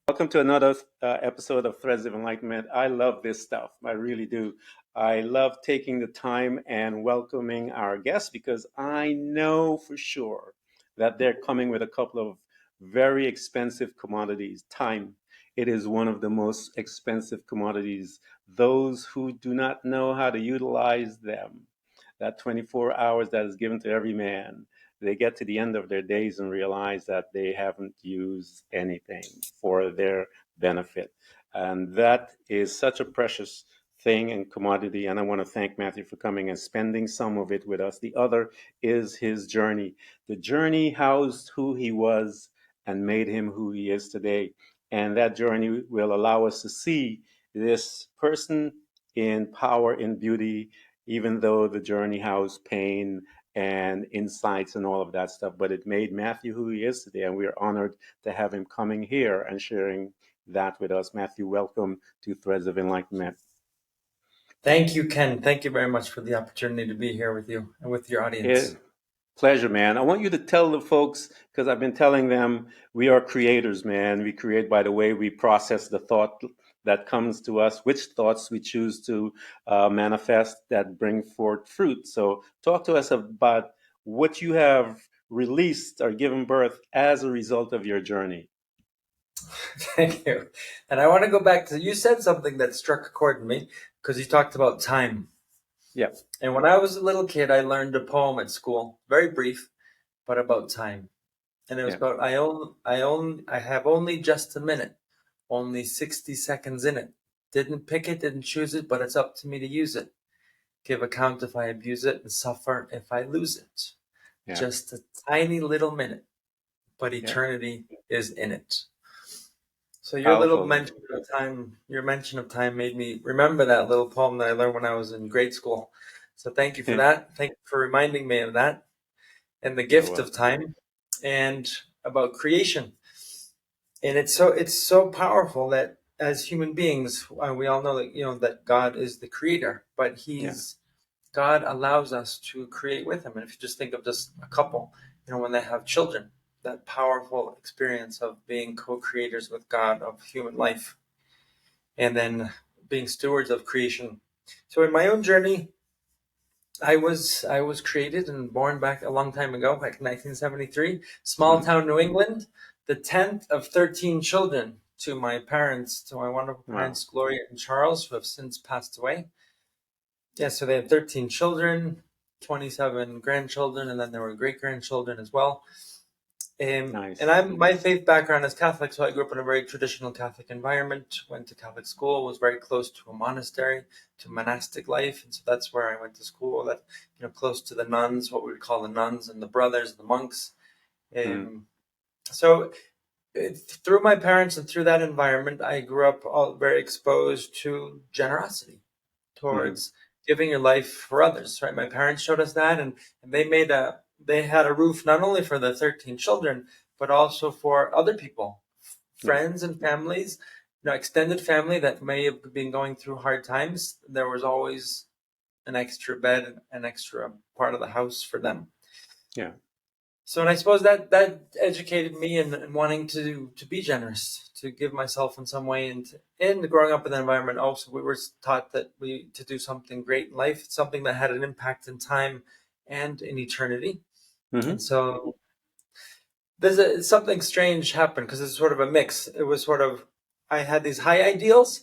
Welcome to another episode of Threads of Enlightenment. I love this stuff. I really do. I love taking the time and welcoming our guests because I know for sure that they're coming with a couple of very expensive commodities. Time. It is one of the most expensive commodities. Those who do not know how to utilize them, that 24 hours that is given to every man, they get to the end of their days and realize that they haven't used anything for their benefit. And that is such a precious thing and commodity. And I want to thank Matthew for coming and spending some of it with us. The other is his journey. The journey housed who he was and made him who he is today. And that journey will allow us to see this person in power, in beauty, even though the journey housed pain and insights and all of that stuff. But it made Matthew who he is today, and we're honored to have him coming here and sharing that with us. Matthew, welcome to Threads of Enlightenment. Thank you, Ken. Thank you very much for the opportunity to be here with you and with your audience. Pleasure, man. I want you to tell the folks, because I've been telling them we are creators, man. We create by the way we process the thought that comes to us, which thoughts we choose to manifest that bring forth fruit. So, talk to us about what you have released or given birth as a result of your journey. Thank you. And I want to go back to, you said something that struck a chord in me because you talked about time. Yeah. And when I was a little kid, I learned a poem at school, very brief, but about time. And it was Yeah. about I have only just a minute, only 60 seconds in it. Didn't pick it, didn't choose it, but it's up to me to use it. Give account if I abuse it and suffer if I lose it. Yeah. Just a tiny little minute, but Yeah. eternity is in it. So Powerful. your mention of time made me remember that little poem that I learned when I was in grade school. So thank you for that. Thank you for reminding me of that and the You're gift of welcome. time and about creation. And it's so powerful that as human beings, we all know that that God is the creator, but Yeah. God allows us to create with him. And if you just think of just a couple, when they have children, that powerful experience of being co-creators with God of human life and then being stewards of creation. So in my own journey, I was created and born back a long time ago, back in 1973, small Mhm. town New England, the 10th of 13 children to my parents, to my wonderful Wow. parents, Gloria and Charles, who have since passed away. Yeah, so they had 13 children, 27 grandchildren, and then there were great grandchildren as well. And Nice. my faith background is Catholic, so I grew up in a very traditional Catholic environment. Went to Catholic school, was very close to a monastery, to monastic life, and so that's where I went to school. That close to the nuns, what we would call the nuns and the brothers, the monks. Mm. So through my parents and through that environment, I grew up all very exposed to generosity Mhm. towards giving your life for others. Right, my parents showed us that, and they had a roof not only for the 13 children, but also for other people, Yeah. friends and families, extended family that may have been going through hard times. There was always an extra bed, an extra part of the house for them. Yeah. So, and I suppose that educated me in wanting to be generous, to give myself in some way, and growing up in that environment. Also, we were taught that we to do something great in life, something that had an impact in time and in eternity. And Mhm. so something strange happened because it's sort of a mix. It was sort of I had these high ideals,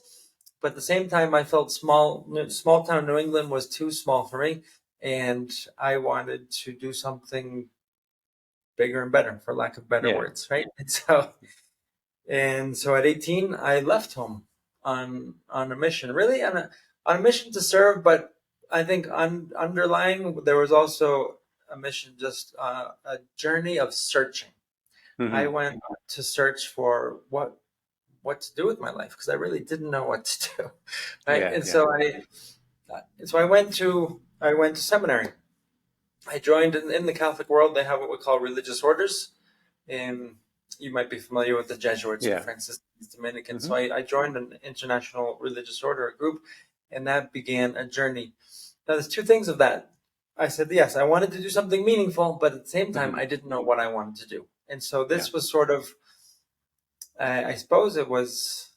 but at the same time I felt small. Small town New England was too small for me, and I wanted to do something bigger and better, for lack of better Yeah. words, right? And so at 18, I left home on a mission, really on a mission to serve. But I think underlying there was also a mission, just a journey of searching. I Mhm. went to search for what to do with my life because I really didn't know what to do, right? Yeah. And Yeah. so I went to seminary. I joined in the Catholic world. They have what we call religious orders. And you might be familiar with the Jesuits or the Yeah. Franciscans, Dominicans. So Mhm. I joined an international religious order, a group, and that began a journey. Now, there's two things of that. I said, yes, I wanted to do something meaningful, but at the same time, Mhm. I didn't know what I wanted to do. And so Yeah. this was sort of I suppose it was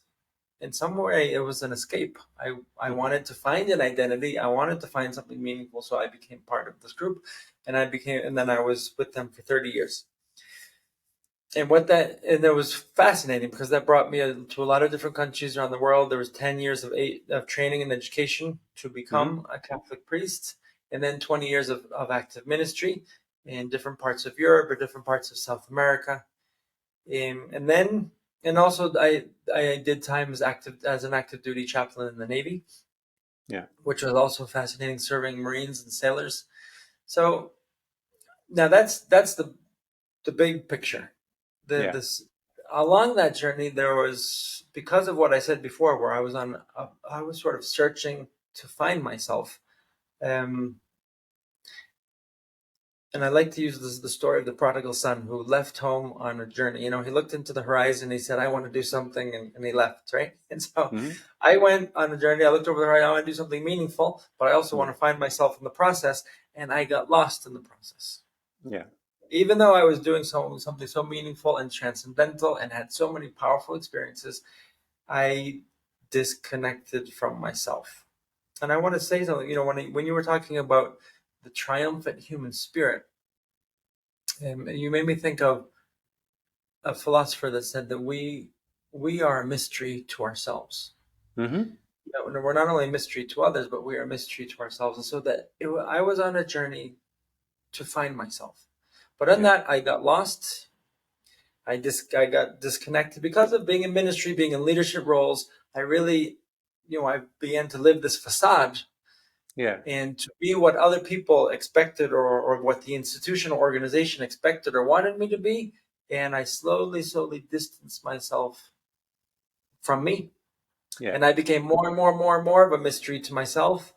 in some way it was an escape. I Mhm. wanted to find an identity. I wanted to find something meaningful, so I became part of this group, and then I was with them for 30 years. And that was fascinating because that brought me to a lot of different countries around the world. There was 10 years of training and education to Mhm. become a Catholic priest, and then 20 years of active ministry in different parts of Europe or different parts of South America. And then, and also I did time as an active duty chaplain in the Navy, Yeah. which was also fascinating, serving Marines and sailors. So now that's the big picture. The Yeah. this Along that journey, there was, because of what I said before, where I was sort of searching to find myself. Um, and I like to use the story of the prodigal son who left home on a journey. He looked into the horizon. He said, "I want to do something," and he left. Right. And so Mhm. I went on a journey. I looked over the horizon. I want to do something meaningful, but I also want Yeah. to find myself in the process. And I got lost in the process. Yeah. Even though I was doing something so meaningful and transcendental and had so many powerful experiences, I disconnected from myself. And I want to say something. When you were talking about the triumphant human spirit, you made me think of a philosopher that said that we are a mystery to ourselves. Mhm. We're not only a mystery to others, but we are a mystery to ourselves. And so I was on a journey to find myself, but in Yeah. that I got lost. I got disconnected because of being in ministry, being in leadership roles. I really, I began to live this facade Yeah. and to be what other people expected, or what the institutional organization expected or wanted me to be. And I slowly distanced myself from me. Yeah. And I became more and more and more and more of a mystery to myself.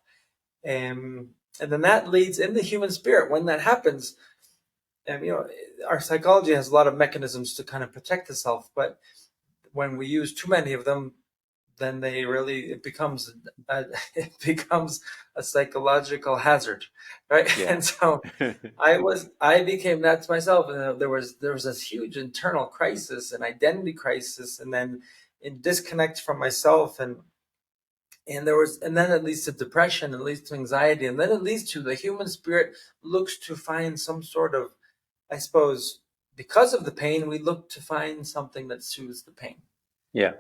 And then that leads in the human spirit. When that happens, and our psychology has a lot of mechanisms to kind of protect itself, but when we use too many of them, then it becomes it becomes a psychological hazard, right? Yeah. And so I became that to myself, and there was this huge internal crisis, an identity crisis, and then in disconnect from myself, and then it leads to depression, it leads to anxiety, and then it leads to the human spirit looks to find some sort of, I suppose, because of the pain, we look to find something that soothes the pain. Yeah.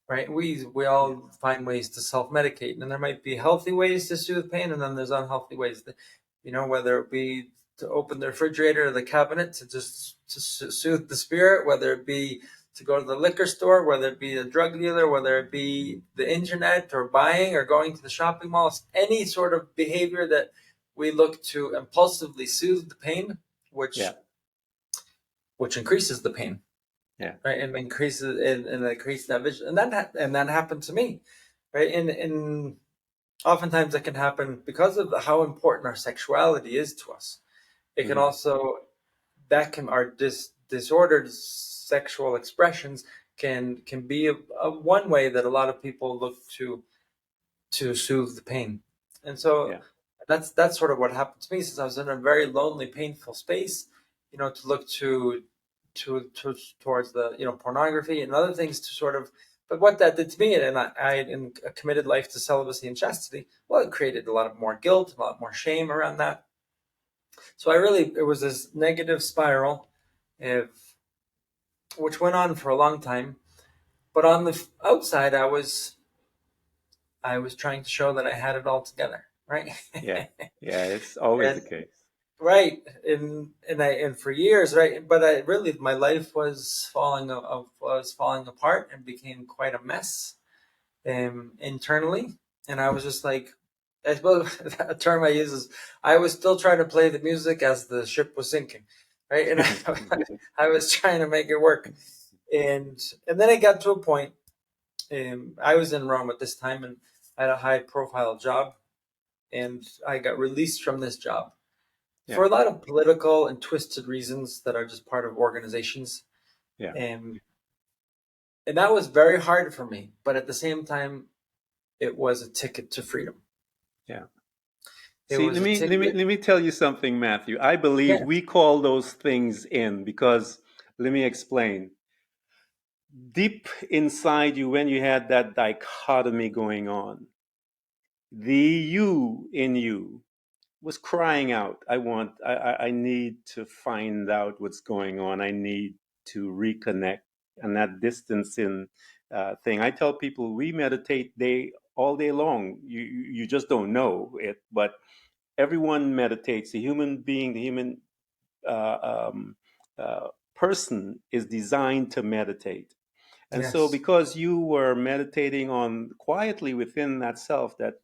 Right? We Yeah. all find ways to self medicate, and there might be healthy ways to soothe pain, and then there's unhealthy ways. Whether it be to open the refrigerator or the cabinet to soothe the spirit, whether it be to go to the liquor store, whether it be a drug dealer, whether it be the internet or buying or going to the shopping malls, any sort of behavior that we look to impulsively soothe the pain, Yeah. which increases the pain, Yeah. right, and increases that vision, and that happened to me, right, and oftentimes that can happen because of how important our sexuality is to us. It can Mhm. also that can our disordered sexual expressions can be a one way that a lot of people look to soothe the pain. And so Yeah. that's sort of what happened to me, since I was in a very lonely, painful space, to look to towards the pornography and other things to sort of. But what that did to me, and I in a committed life to celibacy and chastity, well, it created a lot of more guilt, a lot more shame around that. So it was this negative spiral, of, which went on for a long time. But on the outside, I was trying to show that I had it all together, right? Yeah. Yeah. It's always the and case. Right, and for years, right, but I really my life was falling apart and became quite a mess, internally, and I was just like, I suppose a term I use is, I was still trying to play the music as the ship was sinking, right, and I was trying to make it work, and then it got to a point. I was in Rome at this time, and I had a high profile job, and I got released from this job Yeah. for a lot of political and twisted reasons that are just part of organizations. Yeah. And and that was very hard for me. But at the same time, it was a ticket to freedom. Yeah. It See, was let a me let me ticket. let me tell you something, Matthew. I believe Yeah. we call those things in because let me explain. deep inside you, when you had that dichotomy going on, the you in you was crying out, I need to find out what's going on. I need to reconnect. And that distancing thing, I tell people, we meditate all day long. You just don't know it, but everyone meditates. The human being, the human uh, um, uh, person is designed to meditate. And so, Yes. because you were meditating on quietly within that self, that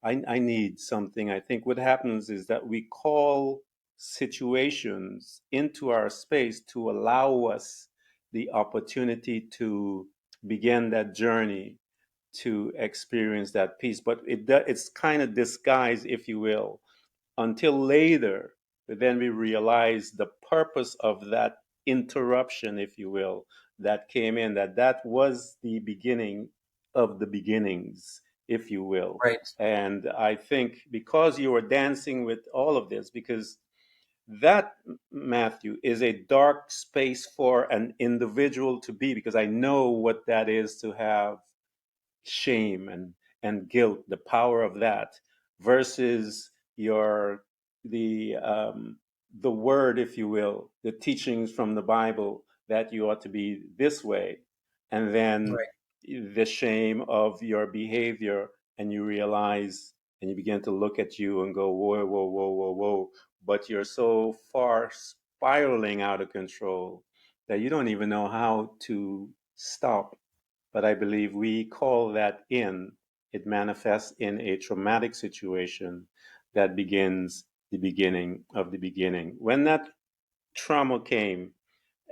I need something, I think what happens is that we call situations into our space to allow us the opportunity to begin that journey to experience that peace. But it's kind of disguised, if you will, until later, then we realize the purpose of that interruption, if you will, that came in, that was the beginning of the beginnings, if you will. Right. And I think because you were dancing with all of this, because that, Matthew, is a dark space for an individual to be, because I know what that is to have shame and guilt, the power of that, versus your the word, if you will, the teachings from the Bible that you ought to be this way, and then Right. the shame of your behavior, and you realize, and you begin to look at you and go, whoa, whoa, whoa, whoa, whoa, but you're so far spiraling out of control that you don't even know how to stop. But I believe we call that in. It manifests in a traumatic situation that begins the beginning of the beginning. When that trauma came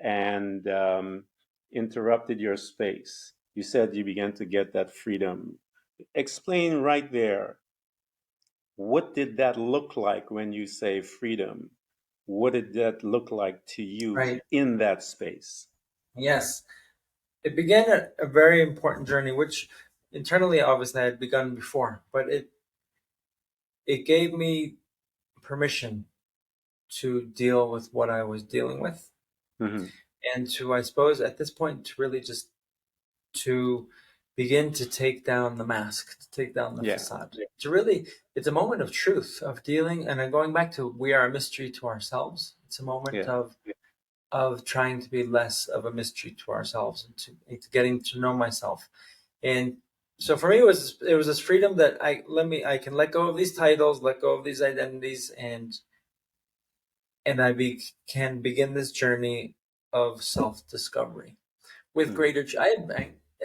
and interrupted your space, you said you began to get that freedom. Explain right there, what did that look like when you say freedom? What did that look like to you Right. in that space? Yes. It began a very important journey, which internally, obviously, I had begun before, but it gave me permission to deal with what I was dealing with, Hmm. and to, I suppose, at this point, to really just to begin to take down the mask, to take down the Yeah. facade. Yeah. To really, it's a moment of truth, of dealing, and I'm going back to we are a mystery to ourselves. It's a moment Yeah. of trying to be less of a mystery to ourselves and to getting to know myself. And so for me, it was this freedom that I can let go of these titles, let go of these identities, and can begin this journey of self discovery with Hmm. greater.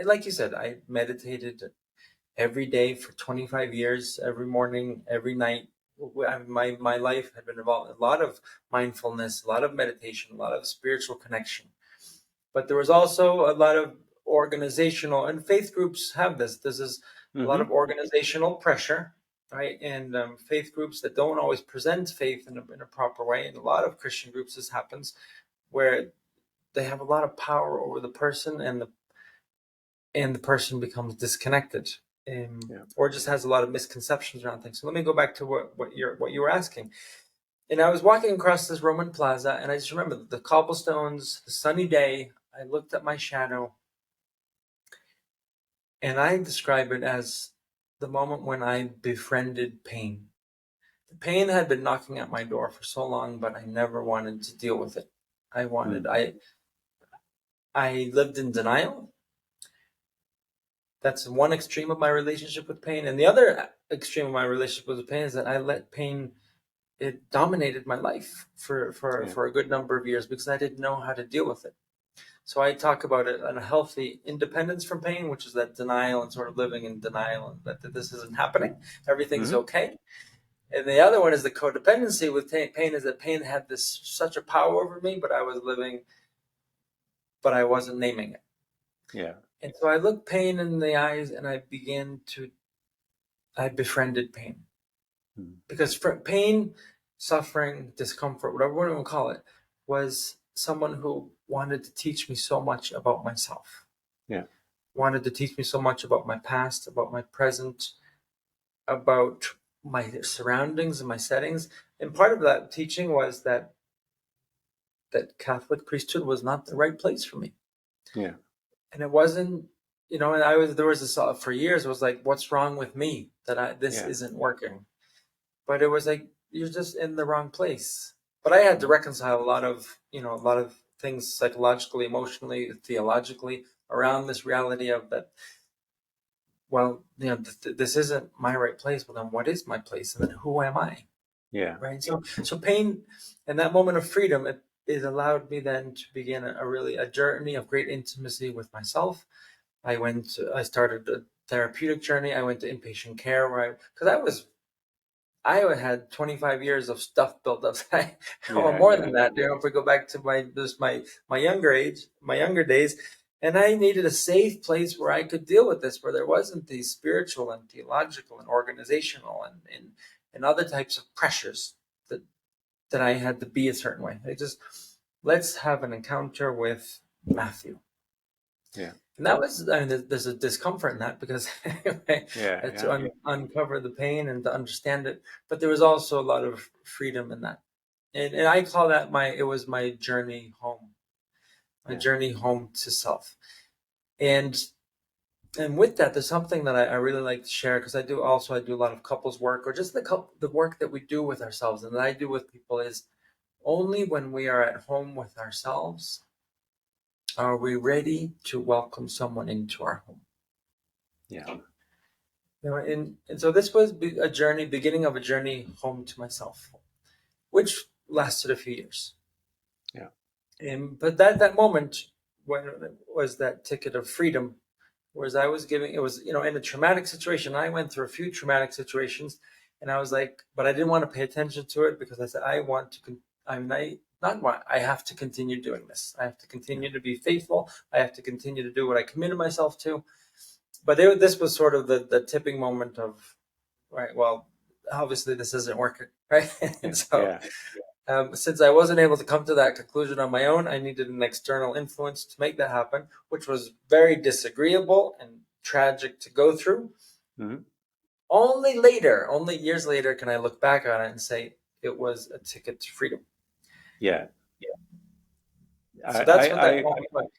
Like you said, I meditated every day for 25 years, every morning, every night. My life had been involved in a lot of mindfulness, a lot of meditation, a lot of spiritual connection. But there was also a lot of organizational, and faith groups have this. This is a lot of Hmm. organizational pressure, right? And faith groups that don't always present faith in a proper way. In a lot of Christian groups, this happens where they have a lot of power over the person, and the person becomes disconnected, Yeah. or just has a lot of misconceptions around things. So let me go back to what you were asking. And I was walking across this Roman plaza, and I just remember the cobblestones, the sunny day. I looked at my shadow, and I describe it as the moment when I befriended pain. The pain had been knocking at my door for so long, but I never wanted to deal with it. I wanted Mm. I lived in denial. That's one extreme of my relationship with pain, and the other extreme of my relationship with pain is that I let pain, it dominated my life Yeah. for a good number of years because I didn't know how to deal with it. So I talk about it on a healthy independence from pain, which is that denial and sort of living in denial and that this isn't happening, everything's Hmm. okay. And the other one is the codependency with pain, is that pain had this such a power over me, but I was living, but I wasn't naming it. Yeah. And so I looked pain in the eyes, and I befriended pain. Mm. Because for pain, suffering, discomfort, whatever one will call it, was someone who wanted to teach me so much about myself, Yeah. wanted to teach me so much about my past, about my present, about my surroundings and my settings. And part of that teaching was that Catholic priesthood was not the right place for me. Yeah. And it wasn't, and there was this for years. It was like, what's wrong with me that this Yeah. isn't working? But it was like, you're just in the wrong place. But I had to Mhm. reconcile a lot of things psychologically, emotionally, theologically around this reality of that. Well, this isn't my right place. Well, then what is my place? And then who am I? Yeah. Right. So pain and that moment of freedom, it allowed me then to begin really a journey of great intimacy with myself. I started a therapeutic journey. I went to inpatient care because I had 25 years of stuff built up, or Yeah. more Yeah. than that. If we go back to my younger age, my younger days, and I needed a safe place where I could deal with this, where there wasn't these spiritual and theological and organizational and other types of pressures that that I had to be a certain way. I just let's have an encounter with Matthew. Yeah. And that was, I mean, there's a discomfort in that because Yeah. to Yeah. uncover the pain and to understand it. But there was also a lot of freedom in that. And I call that it was my journey home, my Yeah. journey home to self. And and with that, there's something that I really like to share because I do a lot of couples work or just the work that we do with ourselves and that I do with people is only when we are at home with ourselves are we ready to welcome someone into our home. Yeah. And so this was a journey, beginning of a journey home to myself, which lasted a few years. Yeah. And but that moment when it was that ticket of freedom, whereas I was giving it was in a traumatic situation. I went through a few traumatic situations, and I was like, but I didn't want to pay attention to it because I said I want to. I not want. I have to continue doing this. I have to Yeah. continue to be faithful. I have to continue to do what I committed myself to. But this was sort of the tipping moment of right. Well, obviously this isn't working, right? And Yeah. so Yeah. since I wasn't able to come to that conclusion on my own, I needed an external influence to make that happen, which was very disagreeable and tragic to go through. Mhm. Only years later, can I look back on it and say it was a ticket to freedom. Yeah. So I, that's what I, that I, moment was.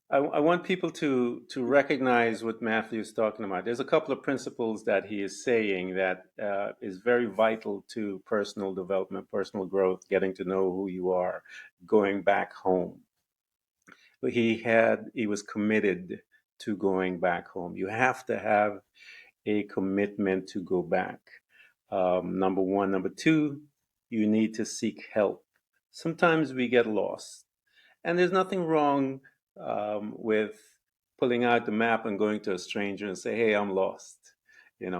I want people to recognize what Matthew is talking about. There's a couple of principles that he is saying that is very vital to personal development, personal growth, getting to know who you are, going back home. But he was committed to going back home. You have to have a commitment to go back. Number one. Number two, you need to seek help. Sometimes we get lost. And there's nothing wrong with pulling out the map and going to a stranger and say, "Hey, I'm lost."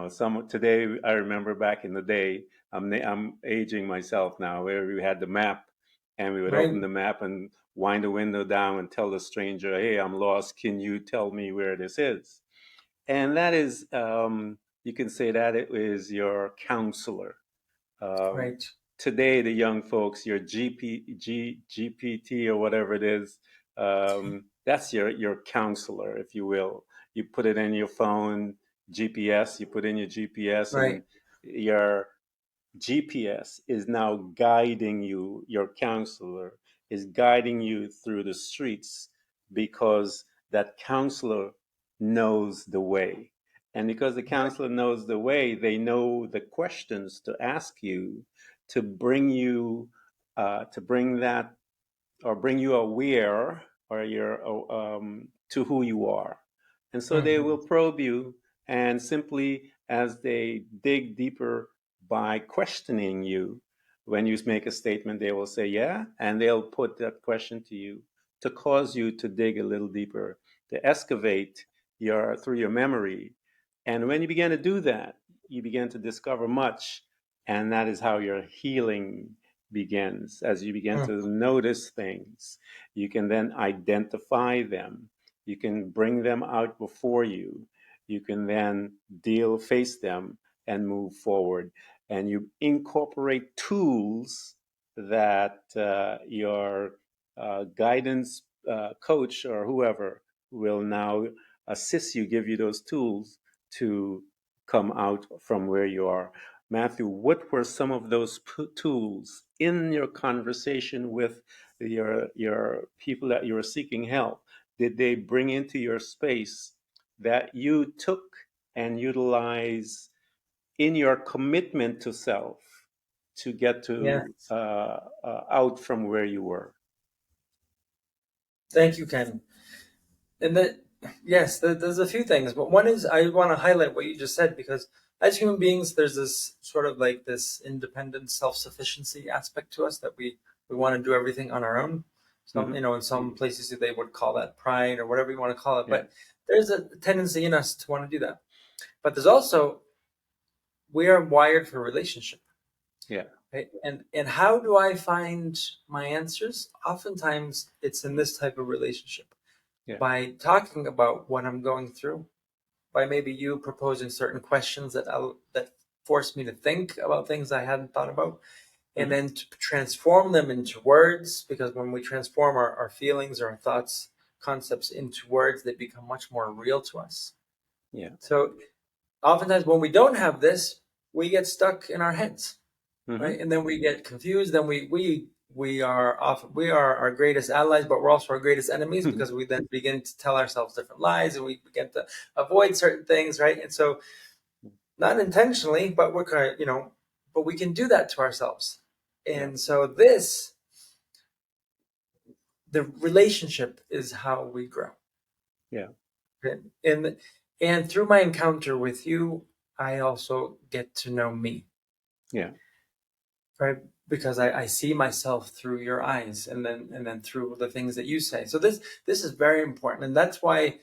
Some today I remember back in the day. I'm aging myself now, where we had the map, and we would open Right, the map and wind the window down and tell the stranger, "Hey, I'm lost. Can you tell me where this is?" And that is, you can say that it is your counselor. Um, right, Today, the young folks, your GPT or whatever it is, that's your counselor, if you will. You put it in your phone, GPS, you put in your GPS, right, and your GPS is now guiding you, your counselor is guiding you through the streets because that counselor knows the way. And because the counselor knows the way, they know the questions to ask you to bring you, to bring that or bring you aware or to who you are. And so they hmm will probe you, and simply as they dig deeper by questioning you, when you make a statement, they will say, "Yeah," and they'll put that question to you to cause you to dig a little deeper, to excavate through your memory. And when you begin to do that, you begin to discover much, and that is how your healing begins. As you begin to notice things, you can then identify them. You can bring them out before you. You can then face them, and move forward. And you incorporate tools that your guidance coach or whoever will now assist you, give you those tools to come out from where you are. Matthew, what were some of those tools in your conversation with your people that you were seeking help? did they bring into your space that you took and utilize in your commitment to self to get to Yes. out from where you were? Thank you, Ken. And that, yes, there's a few things, but one is I want to highlight what you just said, because as human beings, there's this sort of like this independent self-sufficiency aspect to us, that we want to do everything on our own. Some, Hmm. in some places they would call that pride or whatever you want to call it, Yeah, but there's a tendency in us to want to do that. But there's also, we are wired for relationship. yeah, Right? And how do I find my answers? Oftentimes it's in this type of relationship, yeah. by talking about what I'm going through, by maybe you proposing certain questions that force me to think about things I hadn't thought about, and Hmm. then to transform them into words. Because when we transform our feelings or our thoughts, concepts into words, they become much more real to us. Yeah. So oftentimes when we don't have this, we get stuck in our heads, right? Hmm. And then we get confused. Then we are our greatest allies, but we're also our greatest enemies, because we then begin to tell ourselves different lies, and we begin to avoid certain things, right? And so, not intentionally, but we're kind of, but we can do that to ourselves. Yeah, And so the relationship is how we grow. yeah, Okay? And through my encounter with you, I also get to know me, yeah, right? Because I see myself through your eyes, and then through the things that you say. So this is very important, and that's why.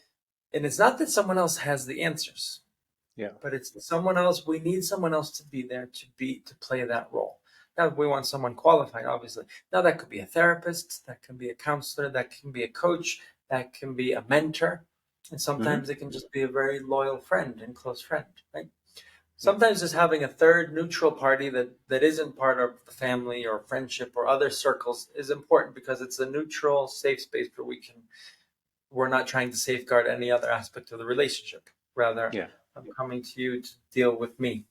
And it's not that someone else has the answers, yeah. but it's someone else. We need someone else to be there, to play that role. Now we want someone qualified, obviously. Now that could be a therapist, that can be a counselor, that can be a coach, that can be a mentor, and Hmm. sometimes it can just be a very loyal friend and close friend, right? Yeah, Sometimes just having a third neutral party that isn't part of the family or friendship or other circles is important, because it's a neutral, safe space where we're not trying to safeguard any other aspect of the relationship. Rather, yeah, I'm coming to you to deal with me.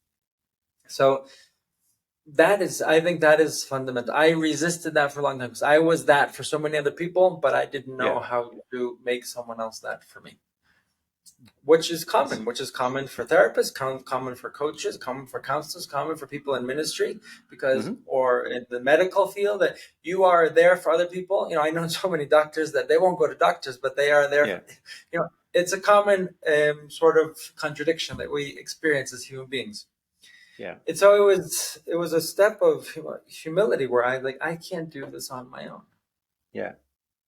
So I think that is fundamental. I resisted that for a long time, because I was that for so many other people, but I didn't yeah. know how to make someone else that for me. Which is common for therapists, common for coaches, common for counselors, common for people in ministry, because, Hmm. or in the medical field, that you are there for other people. I know so many doctors that they won't go to doctors, but they are there Yeah, for, it's a common sort of contradiction that we experience as human beings. yeah, And so it was a step of humility, where I can't do this on my own, yeah,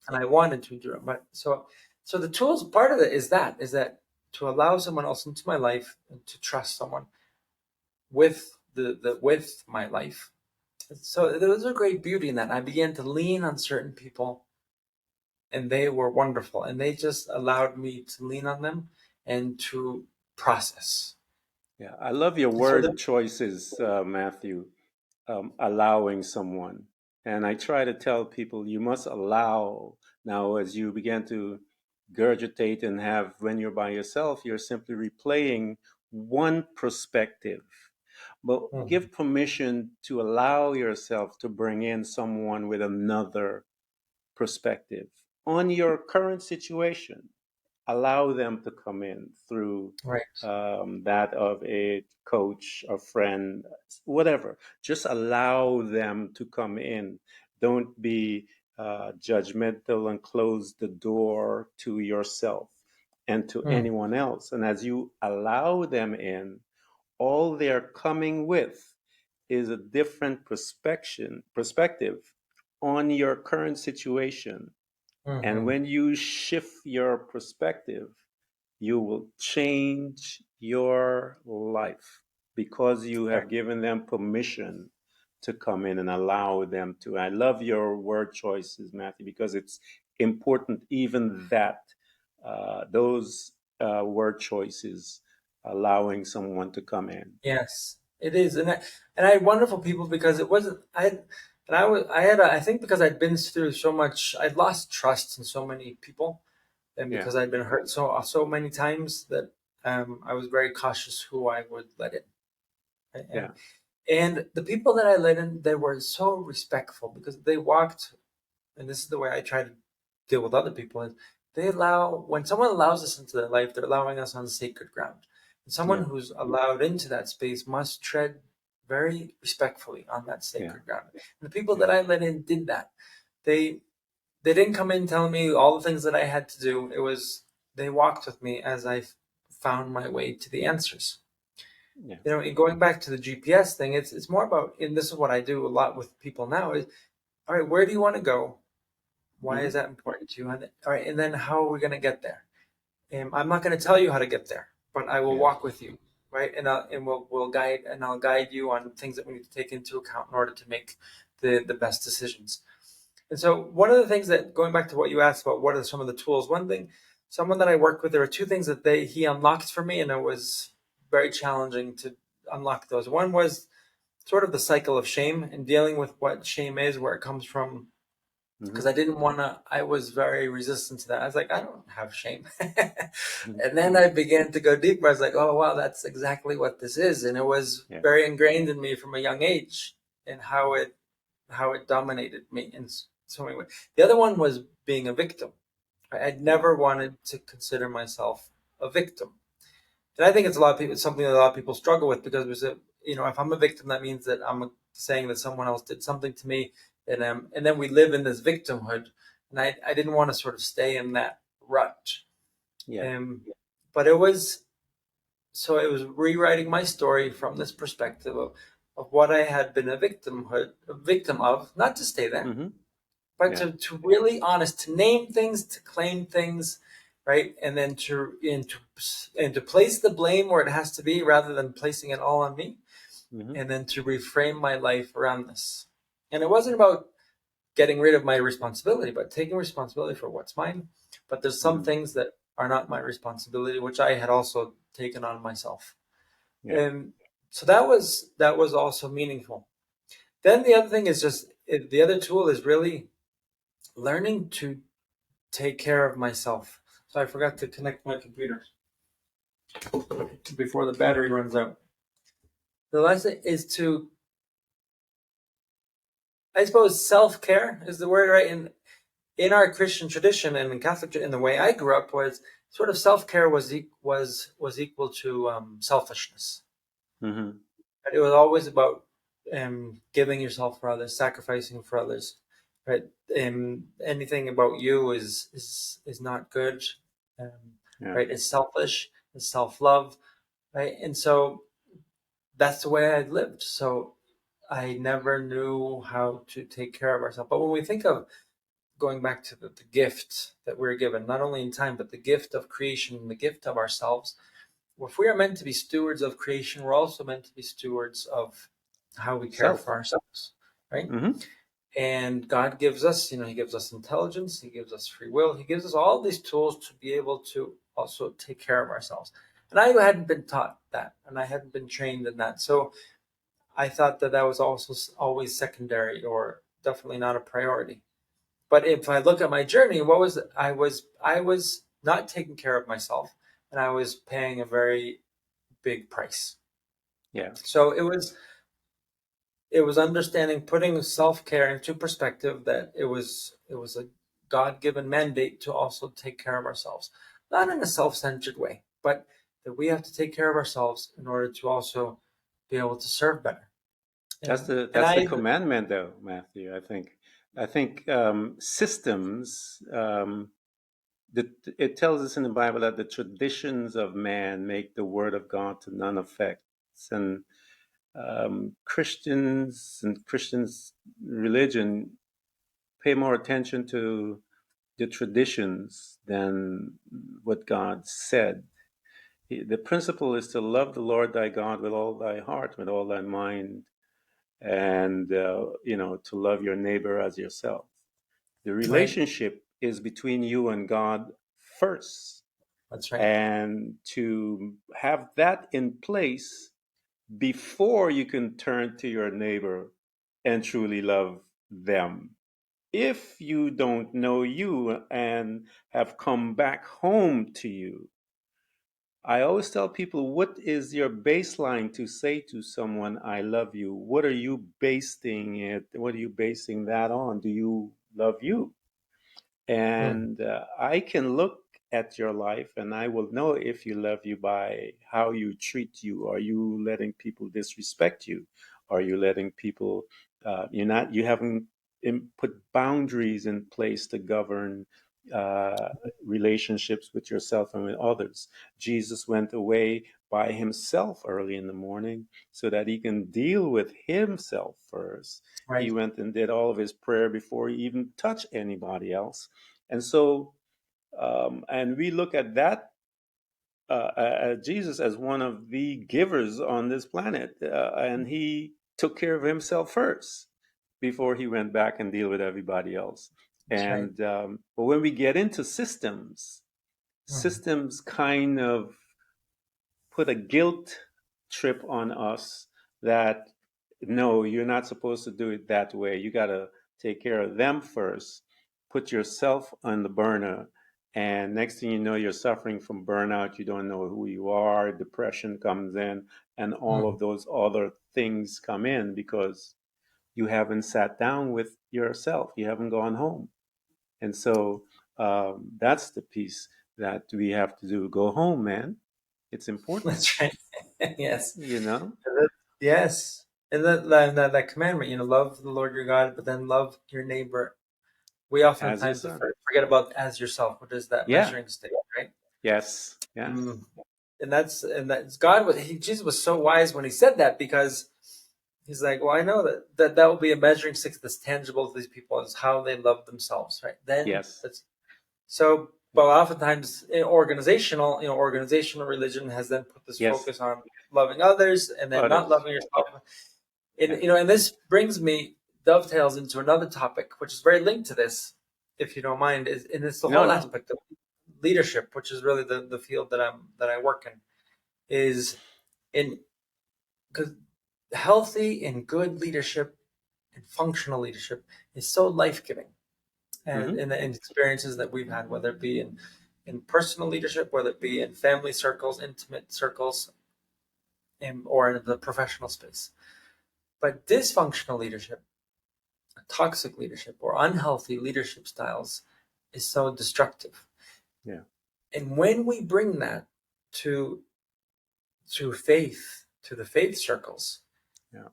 and I wanted to do it. But so the tools, part of it is that to allow someone else into my life, and to trust someone with my life. So there was a great beauty in that. I began to lean on certain people, and they were wonderful, and they just allowed me to lean on them and to process. yeah. I love your And so word choices, Matthew. Allowing someone. And I try to tell people you must allow. Now, as you begin to gurgitate and have, when you're by yourself, you're simply replaying one perspective. But Mhm. give permission to allow yourself to bring in someone with another perspective on your current situation. Allow them to come in through Right. that of a coach, a friend, whatever. Just allow them to come in. Don't be judgmental and close the door to yourself and to Mm. anyone else. And as you allow them in, all they're coming with is a different perspective on your current situation. And Hmm. when you shift your perspective, you will change your life because you Right. have given them permission to come in and allow them to. I love your word choices, Matthew, because it's important, even that those word choices, allowing someone to come in. Yes, it is, and I had wonderful people, because it wasn't I, and I think because I'd been through so much, I'd lost trust in so many people, and Yeah, because I'd been hurt so many times, that I was very cautious who I would let in. Right? yeah, And the people that I let in, they were so respectful, because they walked, and this is the way I try to deal with other people, is when someone allows us into their life, they're allowing us on sacred ground. And someone Yeah. who's allowed into that space must tread very respectfully on that Yeah. sacred ground. And the people Yeah. that I let in did that. They they didn't come in telling me all the things that I had to do. It was they walked with me as I found my way to the answers. Yeah. In going back to the GPS thing, it's more about, and this is what I do a lot with people now, is all right, where do you want to go? Why is Hmm. that important to you? And all right, and then how are we going to get there? I'm not going to tell you how to get there, but I will Yeah. walk with you, right? And we'll guide, and I'll guide you on things that we need to take into account in order to make the best decisions. And so one of the things that, going back to what you asked about, what are some of the tools? One thing, someone that I worked with, there were two things that he unlocked for me, and it was very challenging to unlock those. One was sort of the cycle of shame and dealing with what shame is, where it comes from, because Hmm. I didn't want to, I was very resistant to that. I was like, I don't have shame. And then Hmm. I began to go deeper. I was like, oh, wow, that's exactly what this is. And it was Yeah. very ingrained in me from a young age, and how it dominated me in so many ways. The other one was being a victim. I'd Yeah. never wanted to consider myself a victim. And I think it's a lot of people, it's something that a lot of people struggle with, because if I'm a victim, that means that I'm saying that someone else did something to me, and then we live in this victimhood, and I didn't want to sort of stay in that rut. Yeah. Um, but it was rewriting my story from this perspective of what I had been a victim of, not to stay there, Hmm. but Yeah. to really honest, to name things, to claim things, right, and then to place the blame where it has to be, rather than placing it all on me, Hmm. and then to reframe my life around this. And it wasn't about getting rid of my responsibility, but taking responsibility for what's mine. But there's some Hmm. things that are not my responsibility, which I had also taken on myself. Yeah. And so that was also meaningful. Then the other thing is the other tool is really learning to take care of myself. So I forgot to connect my computer before the battery runs out. The lesson is to, I suppose, self care is the word, right? In our Christian tradition and in Catholic, in the way I grew up, was sort of self care was equal to selfishness. Hmm. It was always about giving yourself for others, sacrificing for others, right? Anything about you is not good, um, Yeah. right? It's selfish, it's self love, right? And so that's the way I lived. So I never knew how to take care of ourselves. But when we think of going back to the gift that we're given, not only in time, but the gift of creation, the gift of ourselves, if we are meant to be stewards of creation, we're also meant to be stewards of how we care Self. for ourselves, right? Hmm. And God gives us, He gives us intelligence, He gives us free will, He gives us all these tools to be able to also take care of ourselves. And I hadn't been taught that, and I hadn't been trained in that. So I thought that was also always secondary, or definitely not a priority. But if I look at my journey, what was I was not taking care of myself, and I was paying a very big price. Yeah. So it was understanding, putting self-care into perspective, that it was a God-given mandate to also take care of ourselves, not in a self-centered way, but that we have to take care of ourselves in order to also be able to serve better. And That's the I commandment, though, Matthew. I think systems. It tells us in the Bible that the traditions of man make the word of God to none effect. And Christians religion pay more attention to the traditions than what God said. The principle is to love the Lord thy God with all thy heart, with all thy mind, and to love your neighbor as yourself. The right, relationship is between you and God first, that's right, and to have that in place before you can turn to your neighbor and truly love them. If you don't know you and have come back home to you, I always tell people, what is your baseline to say to someone, I love you? What are you basing it? What are you basing that on? Do you love you? Mm. And I can look at your life and I will know if you love you by how you treat you. Are you letting people disrespect you? Are you letting people, you haven't put boundaries in place to govern uh, relationships with yourself and with others. Jesus went away by himself early in the morning so that he can deal with himself first. He Right. went and did all of his prayer before he even touched anybody else. And so, and we look at that Jesus as one of the givers on this planet, and he took care of himself first before he went back and deal with everybody else. That's right. And but when we get into systems, Mm. systems kind of put a guilt trip on us that no, you're not supposed to do it that way. You got to take care of them first, put yourself on the burner. And next thing you know, you're suffering from burnout. You don't know who you are. Depression comes in, and all Mm. of those other things come in because you haven't sat down with yourself. You haven't gone home. And so that's the piece that we have to do. Go home, man. It's important, That's right. Yes. you know, Yes. And that commandment, love the Lord your God, but then love your neighbor. We as oftentimes yourself. forget about as yourself, which is that Yeah. measuring stick, right? Yes. Yeah. Mm. And that's God was Jesus was so wise when he said that, because he's like, well, I know that will be a measuring stick that's tangible to these people, is how they love themselves, right? Then Yes. that's so. But oftentimes, organizational religion has then put this Yes. focus on loving others and then not Others. loving yourself. And Yeah. and this brings me dovetails into another topic, which is very linked to this, if you don't mind, and it's the No, whole no. aspect of leadership, which is really the field that I work in, is in because healthy and good leadership and functional leadership is so life giving, and Hmm. in experiences that we've had, whether it be in personal leadership, whether it be in family circles, intimate circles, or in the professional space. But dysfunctional leadership, toxic leadership, or unhealthy leadership styles is so destructive. Yeah. And when we bring that to faith, to the faith circles, Yeah.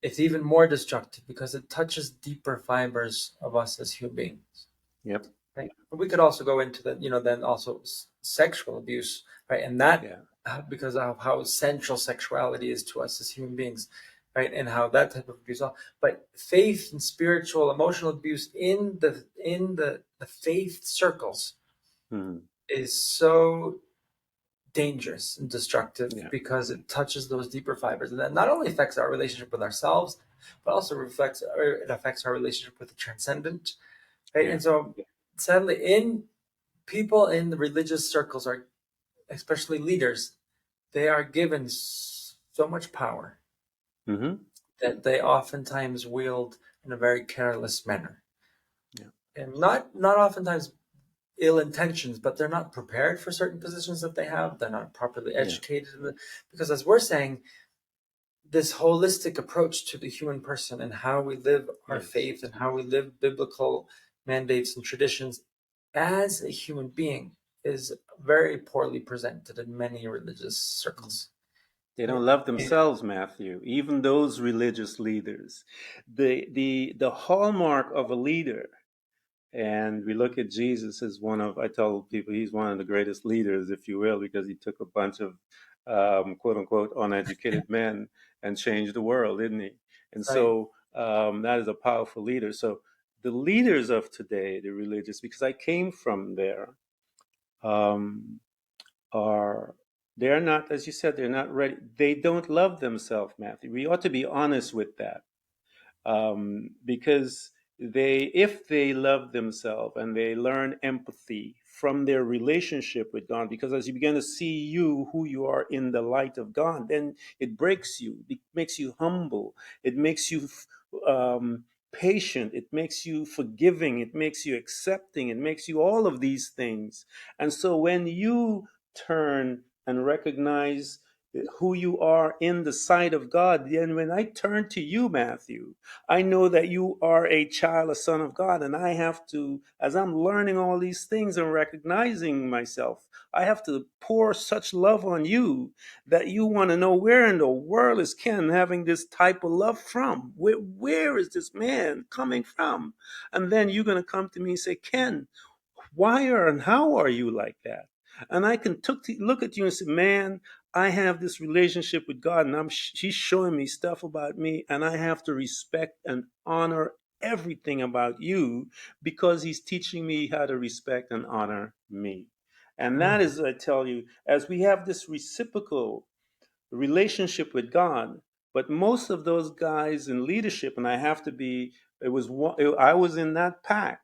it's even more destructive because it touches deeper fibers of us as human beings. Yep. Right? But we could also go into then also sexual abuse, right? And that Yeah. because of how central sexuality is to us as human beings, right? And how that type of abuse. But faith and spiritual, emotional abuse in the faith circles Hmm. is so dangerous and destructive Yeah. because it touches those deeper fibers, and that not only affects our relationship with ourselves, but also it affects our relationship with the transcendent, right? Yeah. And so, sadly, in people in the religious circles, are especially leaders, they are given so much power Hmm. that they oftentimes wield in a very careless manner, Yeah. and not oftentimes ill intentions, but they're not prepared for certain positions that they have. They're not properly Yeah. educated, because, as we're saying, this holistic approach to the human person and how we live our Yes. faith and how we live biblical mandates and traditions as a human being is very poorly presented in many religious circles. They don't Right? love themselves, Matthew. Even those religious leaders. The hallmark of a leader. And we look at Jesus as one of, I tell people he's one of the greatest leaders, if you will, because he took a bunch of quote unquote uneducated men and changed the world, didn't he? And Right. so that is a powerful leader. So the leaders of today, the religious, because I came from there, um, are they're not, as you said, they're not ready. They don't love themselves, Matthew. We ought to be honest with that, because if they love themselves and they learn empathy from their relationship with God, because as you begin to see you who you are in the light of God, then it breaks you, it makes you humble, it makes you patient, it makes you forgiving, it makes you accepting, it makes you all of these things. And so when you turn and recognize who you are in the sight of God, then when I turn to you, Matthew, I know that you are a child, a son of God, and I have to, as I'm learning all these things and recognizing myself, I have to pour such love on you that you want to know, where in the world is Ken having this type of love from? Where is this man coming from? And then you're going to come to me and say, Ken, why are and how are you like that? And I can look at you and say, man, I have this relationship with God, and He's showing me stuff about me, and I have to respect and honor everything about you because He's teaching me how to respect and honor me. And that Mm. is, I tell you, as we have this reciprocal relationship with God. But most of those guys in leadership, and I have to be, I was in that pack.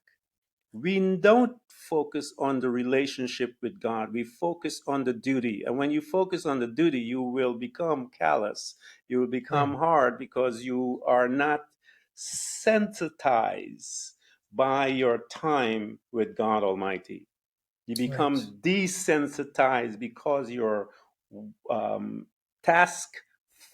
We don't focus on the relationship with God. We focus on the duty. And when you focus on the duty, you will become callous. You will become Mm. hard because you are not sensitized by your time with God Almighty. You Right. become desensitized because you're um, task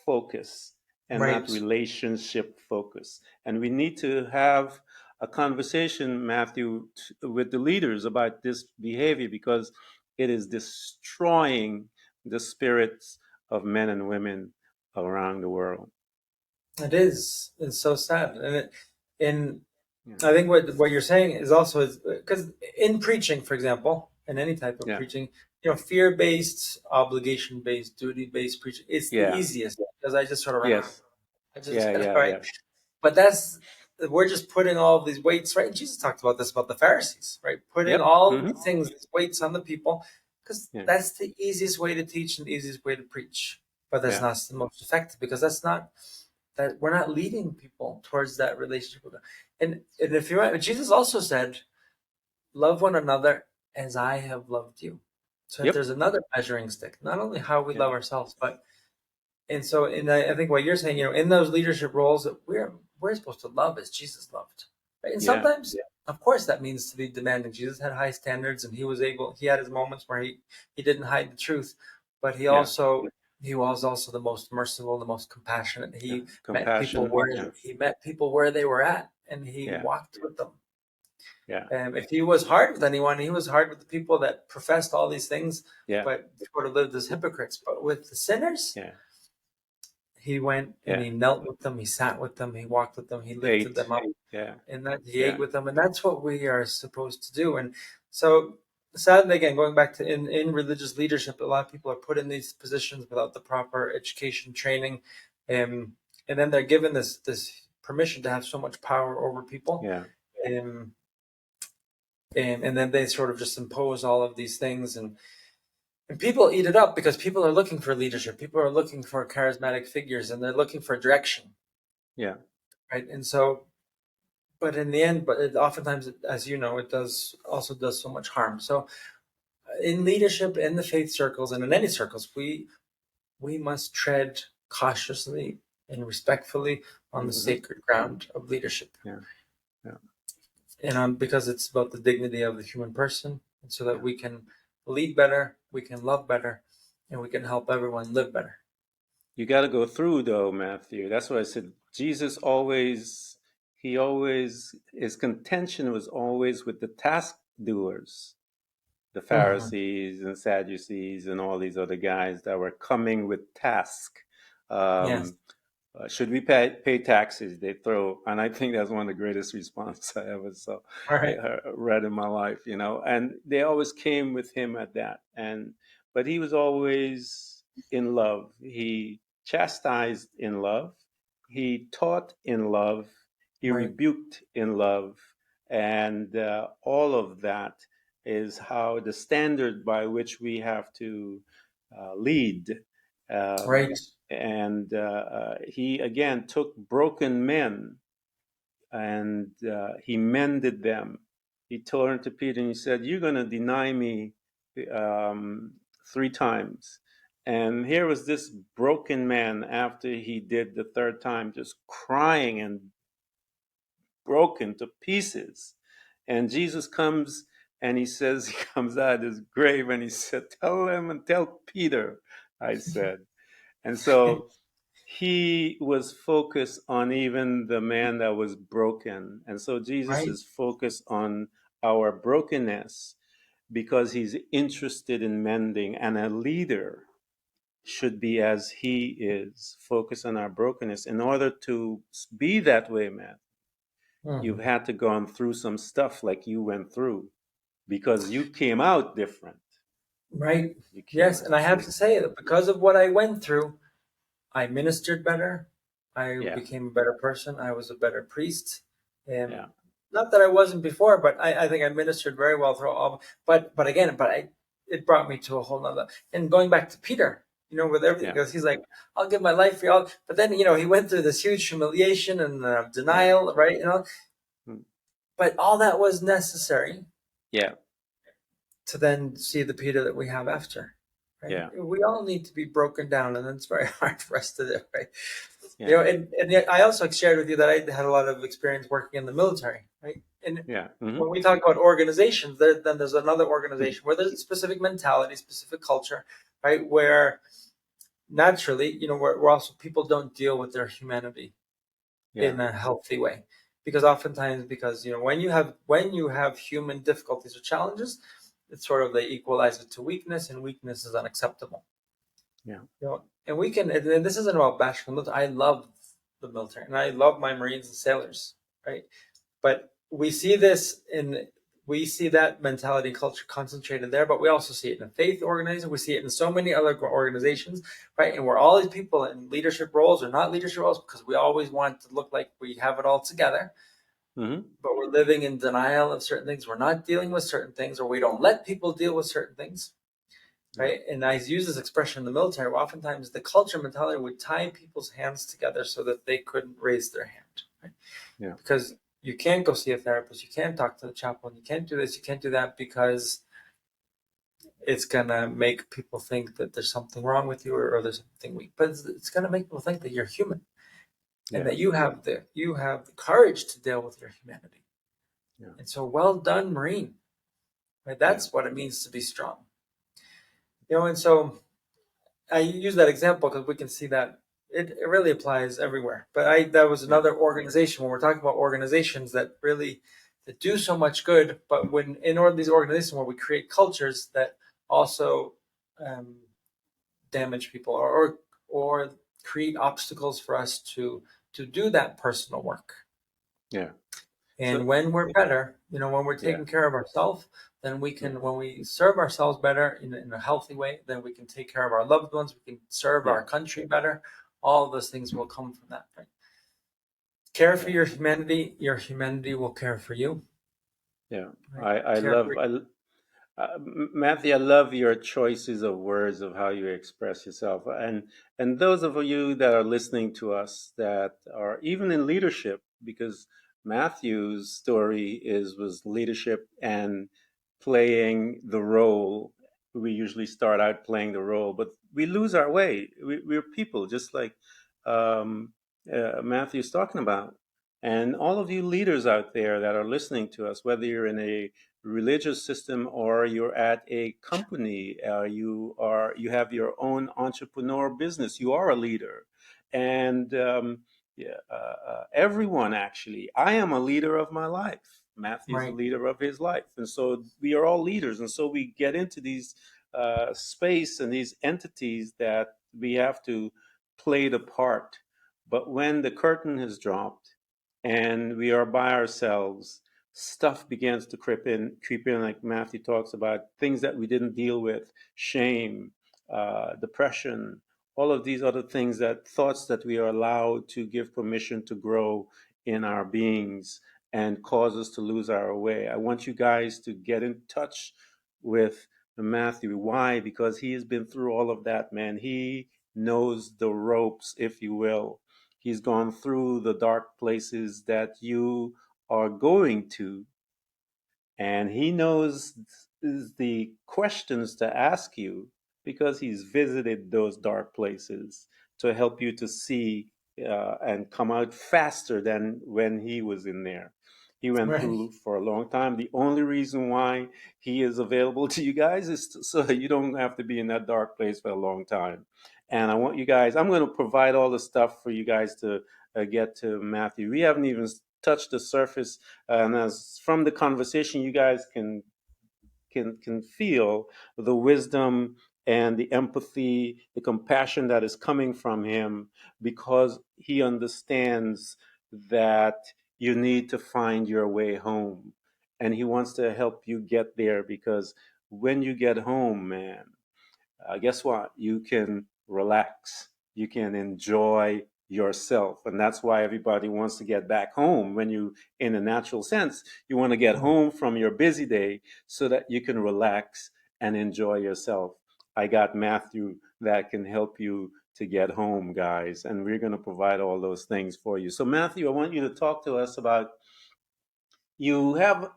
focused and not Right. relationship focused. And we need to have a conversation, Matthew, with the leaders about this behavior because it is destroying the spirits of men and women around the world. It is. It's so sad, and Yeah. I think what you're saying is also because in preaching, for example, in any type of Yeah. preaching, fear based, obligation based, duty based preaching, it's the Yeah. easiest because I just sort of Yes. I just Yeah. all Yeah. right. Yes. But that's we're just putting all of these weights, right? Jesus talked about this about the Pharisees, right? Putting Yep. all of Hmm. these things, these weights on the people, because Yeah. that's the easiest way to teach and the easiest way to preach. But that's Yeah. not the most effective because that's not that we're not leading people towards that relationship with God. And if you're right, Jesus also said, "Love one another as I have loved you." So if Yep. there's another measuring stick, not only how we Yeah. love ourselves, but and so, I think what you're saying, in those leadership roles, that we're supposed to love as Jesus loved, right? And Yeah. sometimes, of course, that means to be demanding. Jesus had high standards, and he had his moments where he didn't hide the truth, but Yeah. he was also the most merciful, the most compassionate. Yeah. He met people Compassion. Yeah. where they were at, and he Yeah. walked with them. Yeah. If he was hard with anyone, he was hard with the people that professed all these things, Yeah. but sort of lived as hypocrites. But with the sinners, Yeah. he went and Yeah. he knelt with them, he sat with them, he walked with them, he lifted Eight. them up, Yeah. and that he ate Yeah. with them, and that's what we are supposed to do. And so, sadly, again, going back to in religious leadership, a lot of people are put in these positions without the proper education, training, and then they're given this permission to have so much power over people, Yeah. um, and then they sort of just impose all of these things and people eat it up because people are looking for leadership. People are looking for charismatic figures and they're looking for direction, Yeah. right? And so, but in the end, oftentimes, as you know, it does so much harm. So, in leadership, in the faith circles, and in any circles, we must tread cautiously and respectfully on the Hmm. sacred ground of leadership, Yeah. Yeah. and because it's about the dignity of the human person, and so that Yeah. we can lead better, we can love better, and we can help everyone live better. You got to go through though, Matthew. That's what I said. Jesus always, his contention was always with the task doers, the Mhm. Pharisees and Sadducees and all these other guys that were coming with task. Yes. Um, should we pay taxes? They throw, and I think that's one of the greatest responses I ever saw, All right. read in my life. And they always came with him at that. But he was always in love. He chastised in love. He taught in love. He Right. rebuked in love, and all of that is how the standard by which we have to lead. Right. And he again took broken men and he mended them. He turned to Peter and he said, "You're going to deny me um, 3 times." And here was this broken man after he did the third time, just crying and broken to pieces. And Jesus comes and he says, he comes out of his grave and he said, "Tell them and tell Peter," I said. And so he was focused on even the man that was broken. And so Jesus Right. is focused on our brokenness because he's interested in mending. And a leader should be as he is, focused on our brokenness. In order to be that way, man, you've Mhm. had to gone through some stuff like you went through because you came out different. Right. You came Yes, out. and I have to say that because of what I went through, I ministered better. I Yeah, became a better person. I was a better priest. yeah, Not that I wasn't before, but I think I ministered very well through all. But again, it brought me to a whole nother. And going back to Peter, with everything, yeah, because he's like, "I'll give my life for y'all." But then, he went through this huge humiliation and yeah, denial, right? mm, But all that was necessary yeah, to then see the Peter that we have after. Right? yeah, We all need to be broken down, and it's very hard for us to do. Right? yeah, And yet I also shared with you that I had a lot of experience working in the military, right? And yeah. Hmm. when we talk about organizations, then there's another organization where there's a specific mentality, specific culture, right? Where naturally, where also people don't deal with their humanity Yeah, in a healthy way, because oftentimes, because when you have human difficulties or challenges, it's sort of they equalize it to weakness, and weakness is unacceptable. yeah, And we can, and this isn't about bashing the military. I love the military, and I love my Marines and sailors, right? But we see that mentality culture concentrated there, but we also see it in a faith organization. We see it in so many other organizations, right? And we're all these people in leadership roles or not leadership roles because we always want to look like we have it all together, hmm, but we're living in denial of certain things. We're not dealing with certain things, or we don't let people deal with certain things, yeah, right? And I use this expression in the military. Oftentimes, the culture mentality would tie people's hands together so that they couldn't raise their hand, right? yeah, Because you can't go see a therapist, you can't talk to the chaplain, you can't do this, you can't do that, because it's gonna make people think that there's something wrong with you, or there's something weak. But it's gonna make people think that you're human and yeah, that you have the courage to deal with your humanity. yeah, And so, well done, Marine. Right? yeah, That's what it means to be strong. And so I use that example because we can see that it really applies everywhere. But that was yeah, another organization when we're talking about organizations that do so much good, but when in order these organizations where we create cultures that also um, damage people, or create obstacles for us to do that personal work. yeah. And So, when we're better, when we're yeah, taking care of ourselves, then we yeah, can, when we serve ourselves better in a healthy way, then we can take care of our loved ones. We can serve yeah, our country better. All of those things will come from that. Right? Care for yeah, your humanity will care for you. yeah. Right? I Care love, for Matthew, I love your choices of words of how you express yourself, and those of you that are listening to us that are even in leadership, because Matthew's story was leadership and playing the role. We usually start out playing the role, but we lose our way. We're people, just like um, Matthew's talking about, and all of you leaders out there that are listening to us, whether you're in a religious system or you're at a company, you have your own entrepreneur business, you are a leader. And yeah, everyone, actually, I am a leader of my life, Matthew's a right, leader of his life, and so we are all leaders. And so we get into these space and these entities that we have to play the part. But when the curtain has dropped and we are by ourselves, stuff begins to creep in, like Matthew talks about, things that we didn't deal with, shame, depression, all of these other things, that thoughts that we are allowed to give permission to grow in our beings and cause us to lose our way. I want you guys to get in touch with Matthew. Why? Because he has been through all of that, man. He knows the ropes, if you will. He's gone through the dark places that you are going to, and he knows the questions to ask you because he's visited those dark places to help you to see and come out faster than when he was in there. He went Right. through for a long time. The only reason why he is available to you guys is so you don't have to be in that dark place for a long time. And I want you guys, I'm going to provide all the stuff for you guys to get to Matthew. We haven't even touched the surface. And as from the conversation, you guys can feel the wisdom and the empathy, the compassion that is coming from him because he understands that you need to find your way home. And he wants to help you get there because when you get home, man, guess what? You can relax. You can enjoy yourself. And that's why everybody wants to get back home. When you, in a natural sense, you want to get home from your busy day so that you can relax and enjoy yourself. I got Matthew that can help you to get home, guys. And we're going to provide all those things for you. So, Matthew, I want you to talk to us about you have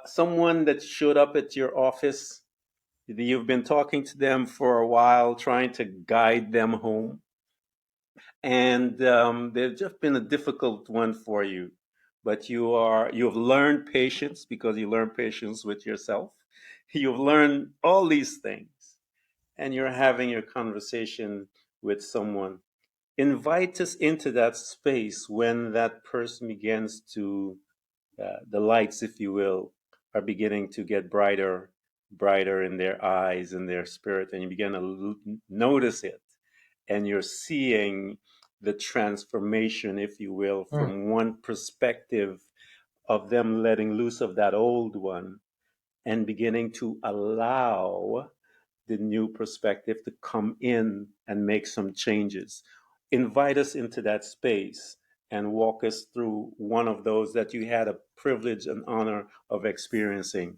someone that showed up at your office. You've been talking to them for a while, trying to guide them home, and they've just been a difficult one for you. But you've learned patience because you learn patience with yourself. You've learned all these things, and you're having your conversation with someone. Invite us into that space when that person begins to the lights, if you will, are beginning to get brighter, brighter in their eyes and their spirit, and you begin to notice it, and you're seeing the transformation, if you will, Mm. from one perspective of them letting loose of that old one and beginning to allow the new perspective to come in and make some changes. Invite us into that space and walk us through one of those that you had a privilege and honor of experiencing.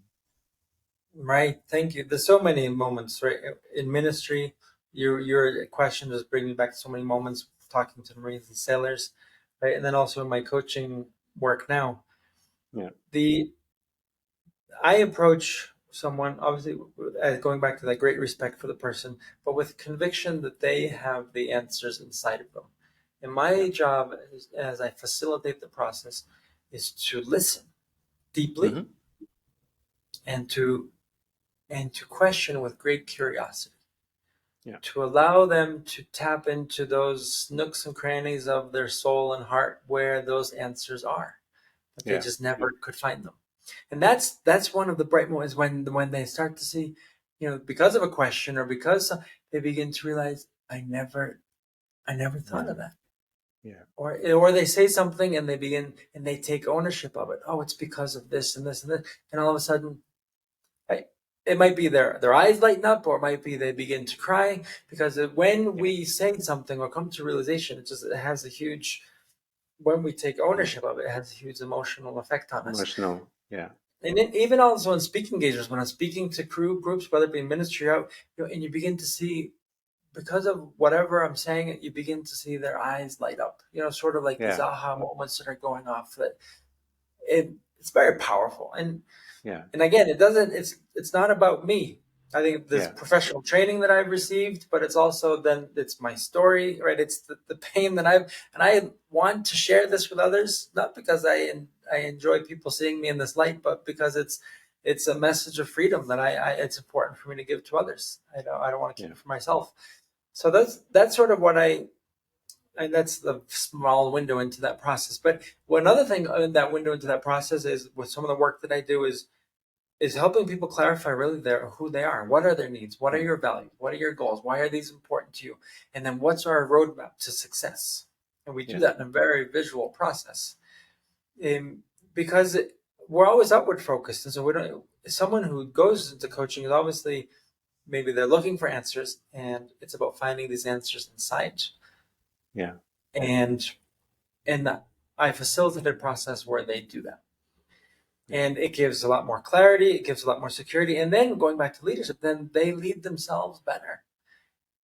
Right. Thank you. There's so many moments, right? In ministry, your question just brings me back to so many moments talking to the Marines and sailors, right? And then also in my coaching work now. Yeah. The I approach someone obviously going back to that great respect for the person, but with conviction that they have the answers inside of them. And Yeah. my job as I facilitate the process is to listen deeply Mm-hmm. and to question with great curiosity, Yeah. to allow them to tap into those nooks and crannies of their soul and heart where those answers are, but they Yeah. just never could find them. And that's one of the bright moments when they start to see, because of a question or because they begin to realize I never thought Yeah. of that. Yeah. Or they say something and they begin and they take ownership of it. Oh, it's because of this and this and this, and all of a sudden, I, it might be their eyes lighten up, or it might be they begin to cry because when Yeah. we say something or come to realization, it has a huge. When we take Yeah. ownership of it, it has a huge emotional effect on us. Emotional. Yeah. And even also in speaking engagements, when I'm speaking to crew groups, whether it be in ministry out, and you begin to see, because of whatever I'm saying, you begin to see their eyes light up. Sort of like these Yeah. aha moments that are going off. That it's very powerful. Yeah. And again, it doesn't. It's not about me. I think there's Yeah. professional training that I've received, but it's also then it's my story, right? It's the pain that I want to share this with others, not because I enjoy people seeing me in this light, but because it's a message of freedom that it's important for me to give to others. I don't want to keep Yeah. it for myself. So that's sort of what and that's the small window into that process. But one other thing in that window into that process is with some of the work that I do is helping people clarify really who they are. What are their needs? What are Yeah. your values? What are your goals? Why are these important to you? And then what's our roadmap to success? And we do Yeah. that in a very visual process. Because we're always upward focused. And so we don't, someone who goes into coaching is obviously maybe they're looking for answers and it's about finding these answers inside. Yeah. And and I facilitate a process where they do that. Yeah. And it gives a lot more clarity, it gives a lot more security. And then going back to leadership, then they lead themselves better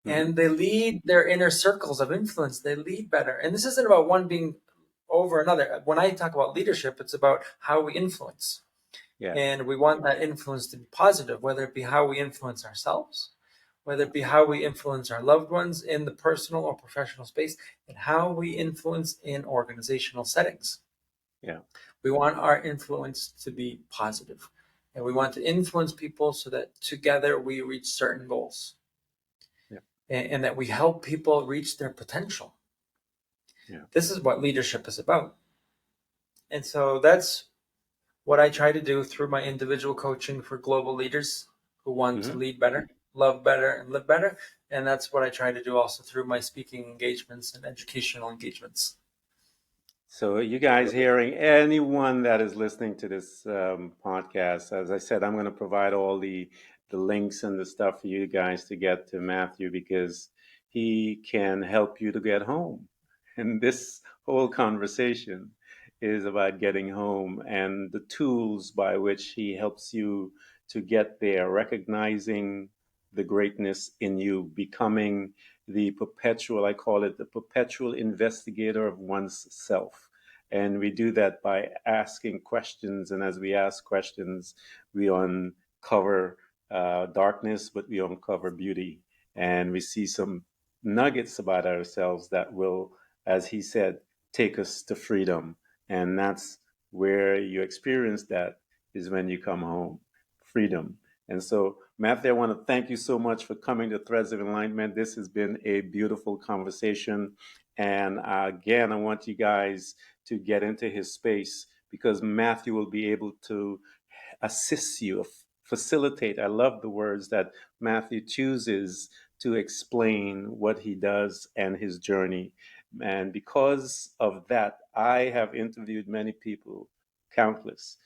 Mm-hmm. and they lead their inner circles of influence. They lead better. And this isn't about one being over another. When I talk about leadership, it's about how we influence. Yeah. And we want that influence to be positive, whether it be how we influence ourselves, whether Yeah. it be how we influence our loved ones in the personal or professional space, and how we influence in organizational settings. Yeah. We want our influence to be positive, and we want to influence people so that together we reach certain goals, Yeah. and that we help people reach their potential. Yeah. This is what leadership is about. And so that's what I try to do through my individual coaching for global leaders who want to Hmm. lead better, love better, and live better. And that's what I try to do also through my speaking engagements and educational engagements. So, you guys hearing anyone that is listening to this podcast, as I said, I'm going to provide all the links and the stuff for you guys to get to Matthew because he can help you to get home. And this whole conversation is about getting home and the tools by which he helps you to get there, recognizing the greatness in you, becoming the perpetual, I call it the perpetual investigator of one's self. And we do that by asking questions. And as we ask questions, we uncover darkness, but we uncover beauty. And we see some nuggets about ourselves that will, as he said, take us to freedom. And that's where you experience that is when you come home, freedom. And so, Matthew, I want to thank you so much for coming to Threads of Enlightenment. This has been a beautiful conversation. And again, I want you guys to get into his space because Matthew will be able to assist you, facilitate. I love the words that Matthew chooses to explain what he does and his journey. And because of that, I have interviewed many people, countless.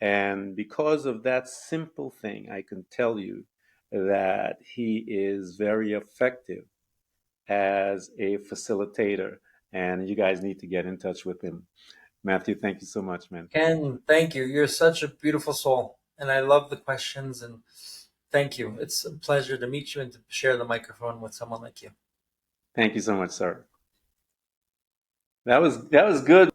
And because of that simple thing, I can tell you that he is very effective as a facilitator. And you guys need to get in touch with him. Matthew, thank you so much, man. Ken, thank you. You're such a beautiful soul. And I love the questions, and thank you. It's a pleasure to meet you and to share the microphone with someone like you. Thank you so much, sir. That was good.